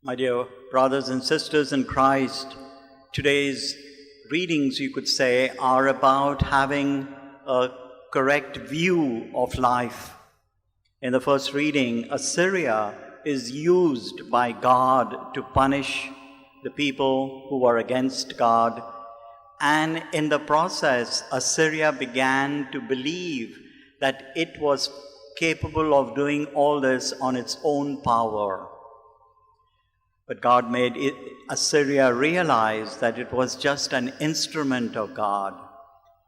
My dear brothers and sisters in Christ, today's readings, you could say, are about having a correct view of life. In the first reading, Assyria is used by God to punish the people who were against God. And in the process, Assyria began to believe that it was capable of doing all this on its own power. But God made Assyria realize that it was just an instrument of God.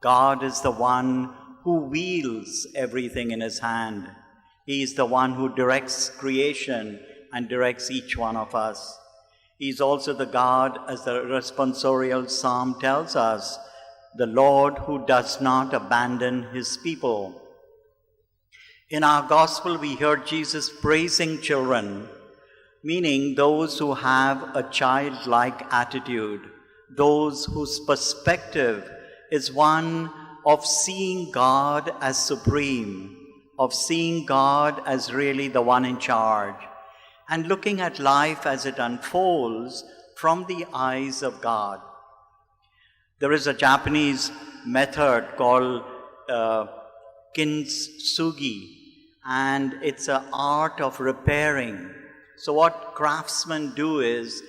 God is the one who wields everything in his hand. He is the one who directs creation and directs each one of us. He is also the God, as the responsorial psalm tells us, the Lord who does not abandon his people. In our gospel, we heard Jesus praising children, meaning those who have a childlike attitude, those whose perspective is one of seeing God as supreme, of seeing God as really the one in charge, and looking at life as it unfolds from the eyes of God. There is a Japanese method called kintsugi, and it's an art of repairing. So what craftsmen do is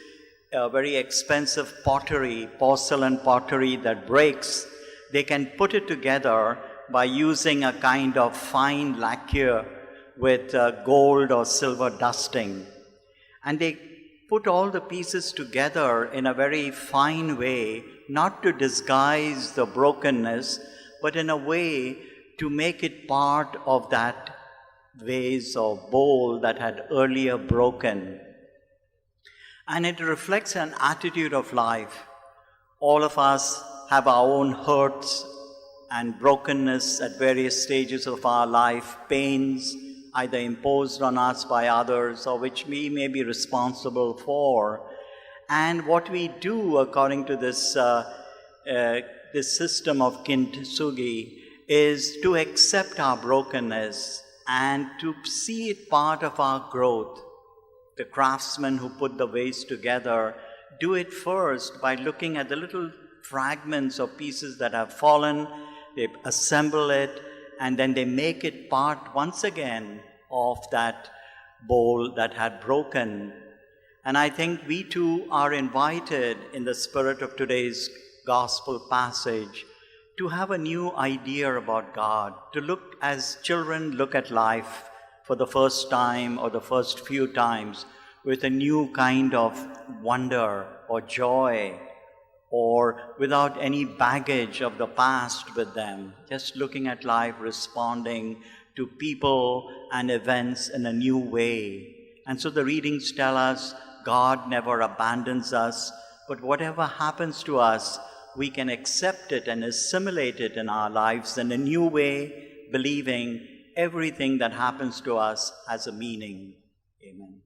very expensive pottery, porcelain pottery that breaks, they can put it together by using a kind of fine lacquer with gold or silver dusting. And they put all the pieces together in a very fine way, not to disguise the brokenness, but in a way to make it part of that vase or bowl that had earlier broken. And it reflects an attitude of life. All of us have our own hurts and brokenness at various stages of our life, pains either imposed on us by others or which we may be responsible for. And what we do, according to this system of kintsugi, is to accept our brokenness and to see it part of our growth. The craftsmen who put the vase together do it first by looking at the little fragments or pieces that have fallen, they assemble it, and then they make it part once again of that bowl that had broken. And I think we too are invited in the spirit of today's gospel passage to have a new idea about God, to look as children look at life for the first time or the first few times with a new kind of wonder or joy, or without any baggage of the past with them, just looking at life, responding to people and events in a new way. And so the readings tell us God never abandons us, but whatever happens to us, we can accept it and assimilate it in our lives in a new way, believing everything that happens to us has a meaning. Amen.